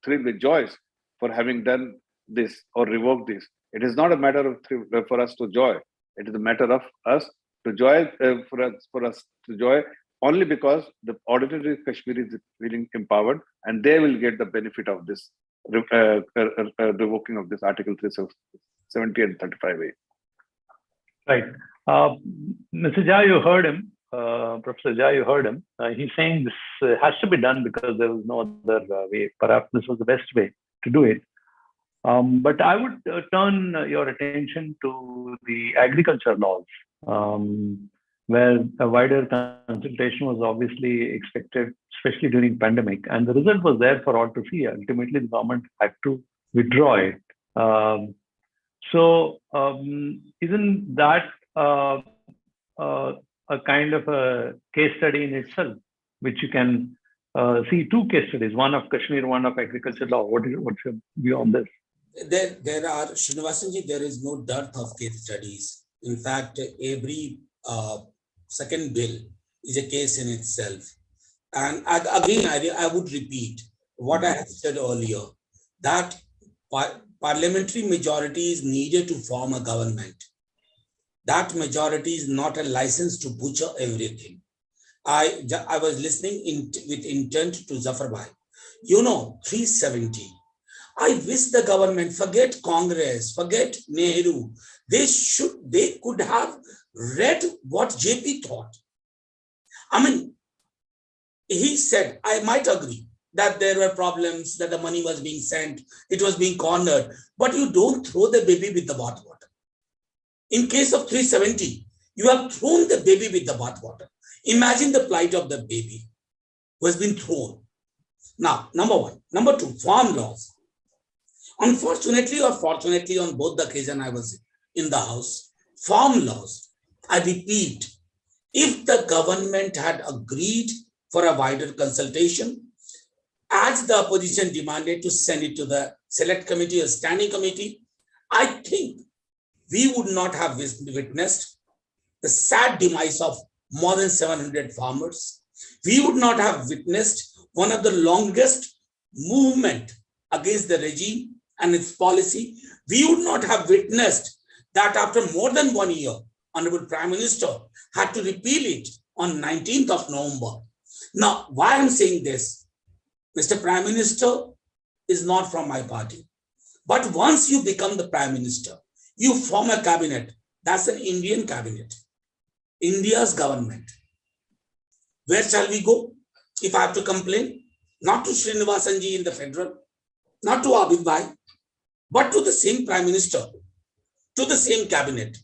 thrill with joys for having done this or revoked this. It is not a matter of for us to joy. It is a matter of us to joy, for us to joy only because the ordinary Kashmiri is feeling empowered, and they will get the benefit of this revoking of this Article 370 and 35A. Right. Mr. Jha, you heard him. Professor Jha, you heard him. He's saying this has to be done because there was no other way. Perhaps this was the best way to do it. But I would turn your attention to the agriculture laws, where a wider consultation was obviously expected, especially during pandemic. And the result was there for all to see. Ultimately, the government had to withdraw it. So isn't that a kind of a case study in itself, which you can see two case studies, one of Kashmir, one of agriculture law? What's your view on this? There are, Srinivasanji, there is no dearth of case studies. In fact, every second bill is a case in itself. And again, I would repeat what I have said earlier, that parliamentary majority is needed to form a government. that majority is not a license to butcher everything. I was listening with intent to Zafar Bhai. 370. I wish the government, forget Congress, forget Nehru. They could have read what JP thought. I mean, he said, I might agree that there were problems, that the money was being sent, it was being cornered, but you don't throw the baby with the bathwater. In case of 370, you have thrown the baby with the bathwater. Imagine the plight of the baby who has been thrown. Now, number one. Number two, farm laws. Unfortunately or fortunately, on both the occasions I was in the house, farm laws, I repeat, if the government had agreed for a wider consultation, as the opposition demanded to send it to the select committee or standing committee, I think we would not have witnessed the sad demise of more than 700 farmers. We would not have witnessed one of the longest movement against the regime and its policy. We would not have witnessed that after more than 1 year, Honorable Prime Minister had to repeal it on 19th of November. Now, why I'm saying this? Mr. Prime Minister is not from my party. But once you become the Prime Minister, you form a cabinet. That's an Indian cabinet. India's government. Where shall we go? If I have to complain, not to Srinivasanji in the federal, not to Abid Bhai, but to the same Prime Minister, to the same cabinet.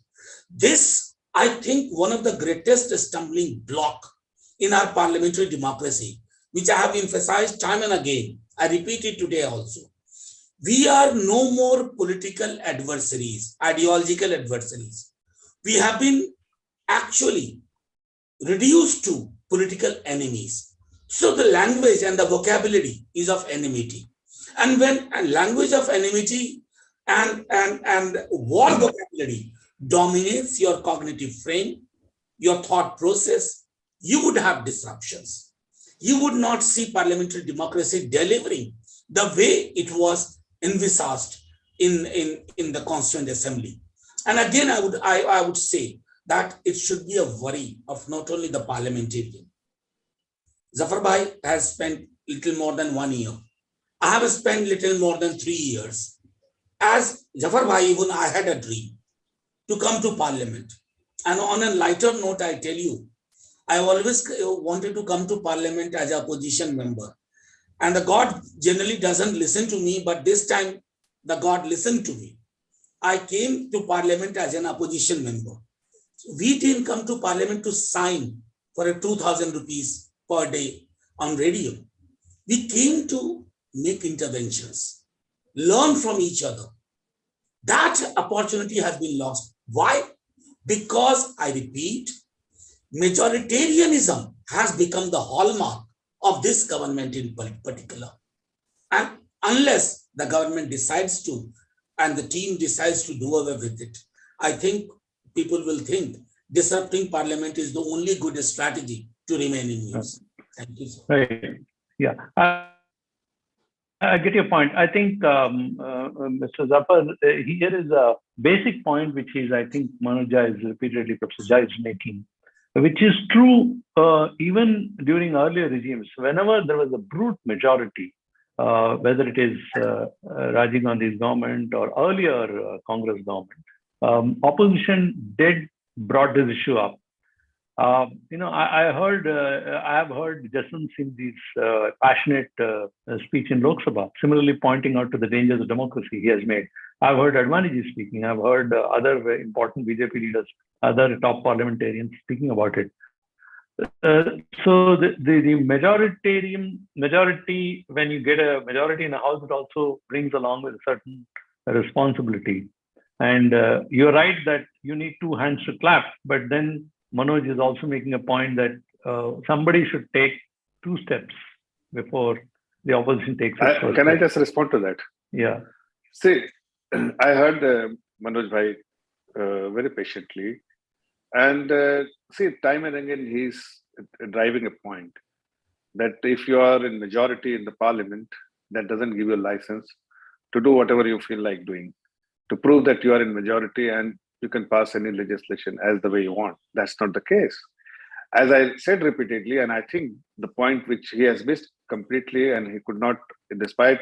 This, I think, one of the greatest stumbling block in our parliamentary democracy, which I have emphasized time and again. I repeat it today also. We are no more political adversaries, ideological adversaries. We have been actually reduced to political enemies. So the language and the vocabulary is of enmity. And when a language of enmity and war vocabulary dominates your cognitive frame, your thought process, you would have disruptions. You would not see parliamentary democracy delivering the way it was envisaged in the Constituent Assembly. And again, I would say that it should be a worry of not only the parliamentarian. Zafar Bhai has spent little more than 1 year. I have spent little more than 3 years. As Zafar Bhai, even I had a dream to come to Parliament. And on a lighter note, I tell you, I always wanted to come to Parliament as an opposition member. And the God generally doesn't listen to me, but this time the God listened to me. I came to Parliament as an opposition member. We didn't come to Parliament to sign for a 2,000 rupees per day on radio. We came to make interventions, learn from each other. That opportunity has been lost. Why? Because, I repeat, majoritarianism has become the hallmark of this government in particular. And unless the government decides to, and the team decides to do away with it, I think people will think disrupting Parliament is the only good strategy to remain in use. Thank you, sir. Right. Yeah. I get your point. I think, Mr. Zafar, here is a basic point, which is, I think, Manoja is repeatedly, Professor Jai is making, which is true even during earlier regimes. Whenever there was a brute majority, whether it is Rajiv Gandhi's government or earlier Congress government, opposition brought this issue up. I have heard Jaswant Singh's passionate speech in Lok Sabha, similarly pointing out to the dangers of democracy he has made. I've heard Advaniji speaking. I've heard other very important BJP leaders, other top parliamentarians speaking about it. So the majority, when you get a majority in a house, it also brings along with a certain responsibility. And you're right that you need two hands to clap, but then Manoj is also making a point that somebody should take 2 steps before the opposition takes it first. Can I just respond to that? Yeah. See, I heard Manoj Bhai very patiently. And see, time and again, he's driving a point that if you are in majority in the parliament, that doesn't give you a license to do whatever you feel like doing. To prove that you are in majority and you can pass any legislation as the way you want. That's not the case. As I said repeatedly, and I think the point which he has missed completely, and he could not, despite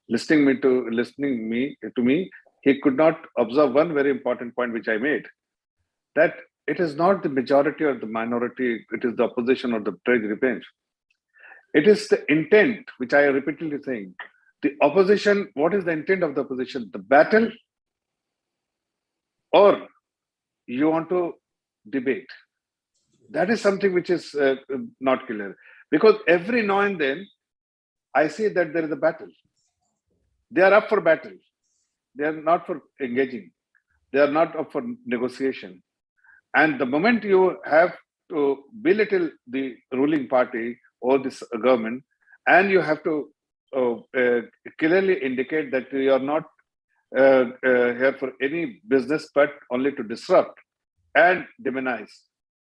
listening to me, he could not observe one very important point which I made, that it is not the majority or the minority, it is the opposition or the treasury bench. It is the intent, which I am repeatedly saying. The opposition, what is the intent of the opposition? The battle, or you want to debate? That is something which is not clear. Because every now and then, I see that there is a battle. They are up for battle. They are not for engaging. They are not up for negotiation. And the moment you have to belittle the ruling party or this government, and you have to clearly indicate that you are not here for any business, but only to disrupt and demonize,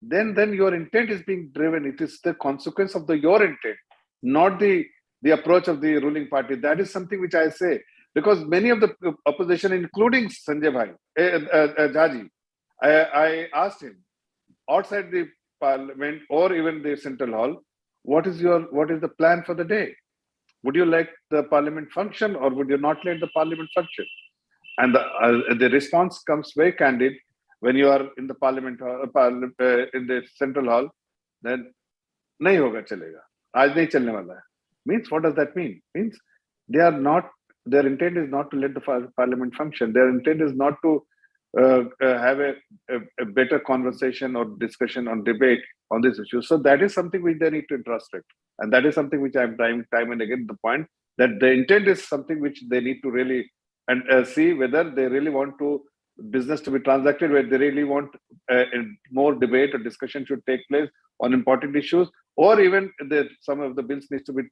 then your intent is being driven. It is the consequence of your intent, not the approach of the ruling party. That is something which I say, because many of the opposition, including Sanjay Bhai, Jaji, I asked him outside the parliament or even the central hall, what is the plan for the day? Would you like the parliament function or would you not let the parliament function? And the response comes very candid. When you are in the parliament, in the central hall, then nahi hoga chalega. Aaj nahi chalne wala hai. Means, what does that mean? Means their intent is not to let the parliament function. Their intent is not to have a better conversation or discussion or debate on this issue. So that is something which they need to introspect. And that is something which I'm trying time and again the point, that the intent is something which they need to really see whether they really want business to be transacted, where they really want more debate or discussion should take place on important issues, or even some of the bills needs to be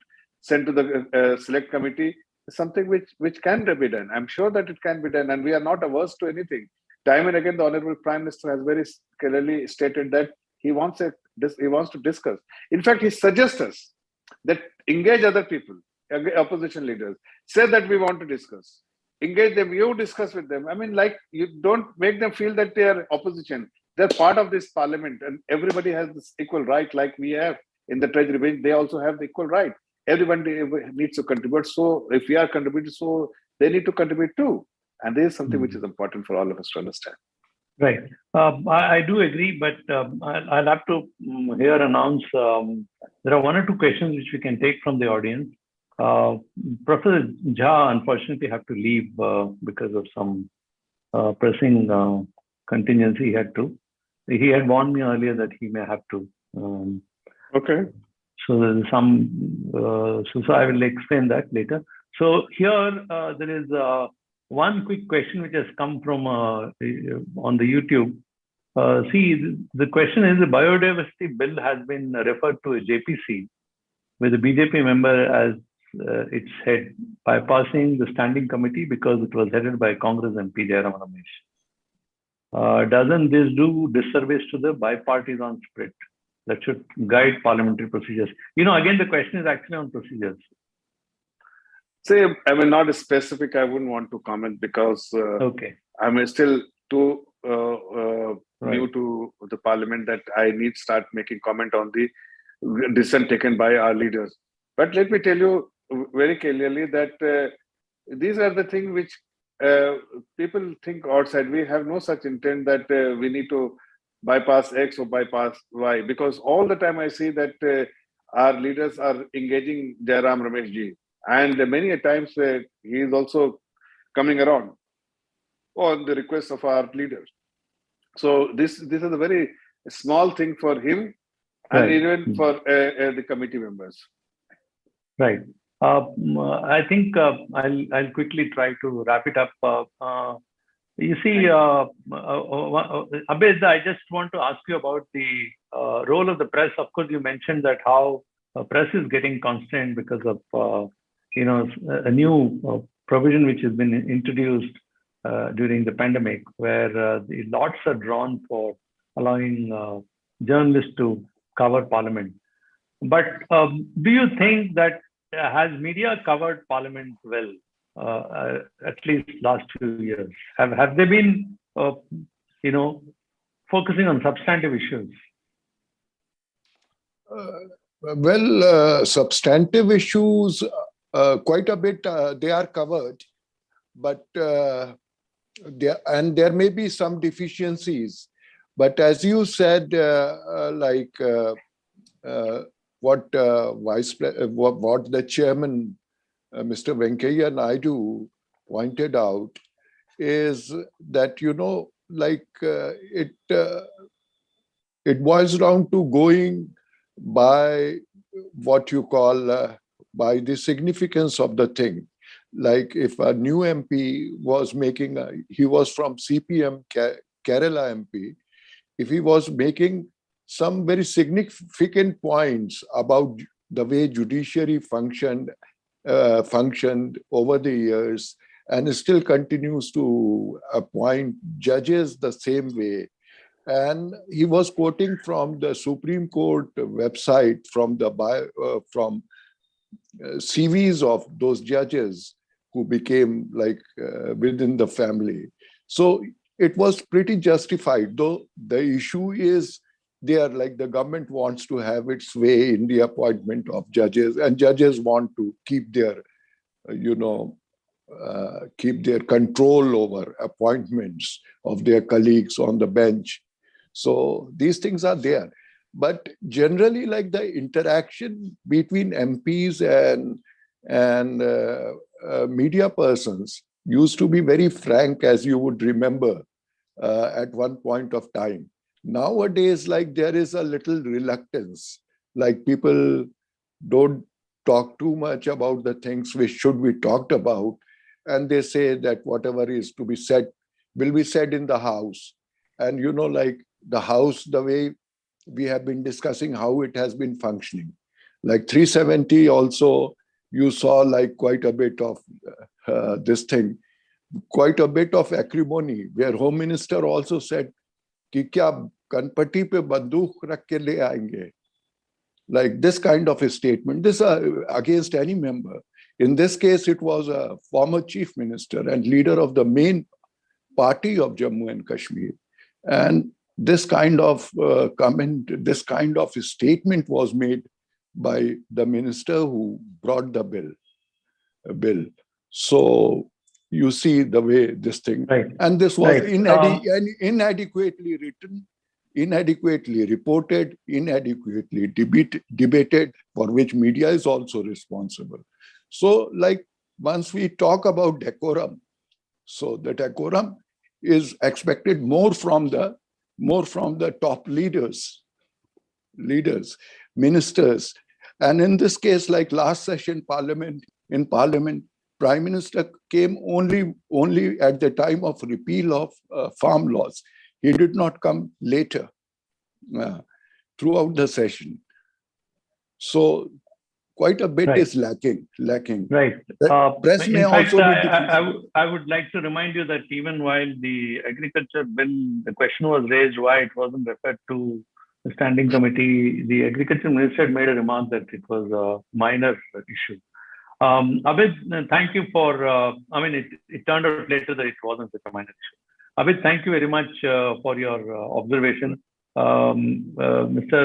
sent to the select committee, something which can be done. I'm sure that it can be done, and we are not averse to anything. Time and again, the Honorable Prime Minister has very clearly stated that he wants to discuss. In fact, he suggests us that engage other people, opposition leaders, say that we want to discuss. Engage them, you discuss with them. I mean, like, you don't make them feel that they are opposition. They're part of this parliament, and everybody has this equal right, like we have in the treasury bench. They also have the equal right. Everybody needs to contribute. So if we are contributing, so they need to contribute too. And this is something which is important for all of us to understand. Right. I do agree, but I'll have to here announce there are one or two questions which we can take from the audience. Professor Jha unfortunately have to leave because of some pressing contingency he had to. He had warned me earlier that he may have to. Okay. So there's some, so I will explain that later. So here there is one quick question which has come from on the YouTube. See, the question is, the biodiversity bill has been referred to a JPC with a BJP member as its head, bypassing the standing committee because it was headed by Congress MP Jairam Ramesh. Doesn't this do disservice to the bipartisan spirit that should guide parliamentary procedures? Again, the question is actually on procedures. Say, I mean, not specific. I wouldn't want to comment because okay. I'm still too new to the parliament that I need to start making comment on the decision taken by our leaders. But let me tell you very clearly that these are the things which people think outside. We have no such intent that we need to bypass X or bypass Y, because all the time I see that our leaders are engaging Jairam Ramesh ji, and many a times he is also coming around on the request of our leaders. So this is a very small thing for him, and even for the committee members. Right. I think I'll quickly try to wrap it up. You see, Abid, I just want to ask you about the role of the press. Of course, you mentioned that how press is getting constrained because of a new provision which has been introduced during the pandemic, where the lots are drawn for allowing journalists to cover Parliament. But do you think that has media covered Parliament well, at least last few years? Have they been focusing on substantive issues? Substantive issues, quite a bit, they are covered, but there may be some deficiencies. But as you said, what the chairman, Mr. Venkaiah Naidu, pointed out is that it boils down to going by what you call by the significance of the thing. Like if a new MP was making, he was from CPM, Kerala MP, if he was making some very significant points about the way judiciary functioned over the years, and still continues to appoint judges the same way. And he was quoting from the Supreme Court website from CVs of those judges who became within the family. So it was pretty justified, though the issue is there, the government wants to have its way in the appointment of judges, and judges want to keep their, keep their control over appointments of their colleagues on the bench. So these things are there. But generally, the interaction between MPs and media persons used to be very frank, as you would remember, at one point of time. Nowadays, there is a little reluctance, people don't talk too much about the things which should be talked about, and they say that whatever is to be said will be said in the House. And the House, the way we have been discussing how it has been functioning, 370 also, you saw quite a bit of this thing, quite a bit of acrimony, where Home Minister also said, कि क्या गणपति पे बंदूक रख के ले आएंगे? This kind of a statement, this against any member. In this case, it was a former chief minister and leader of the main party of Jammu and Kashmir. And this kind of comment, this kind of statement was made by the minister who brought the bill. So you see the way this thing, right. And this was right. inadequately written, inadequately reported, inadequately debated, for which media is also responsible. So once we talk about decorum, so the decorum is expected more from the top leaders, ministers. And in this case, last session in Parliament, Prime Minister came only at the time of repeal of farm laws. He did not come later throughout the session. So quite a bit right. is lacking. Right. Press may in fact, also be I would like to remind you that even while the agriculture bill, the question was raised why it wasn't referred to the standing committee, the agriculture minister made a remark that it was a minor issue. Abid, thank you for, it turned out later that it wasn't such a minor issue. Abid, thank you very much for your observation. Mr.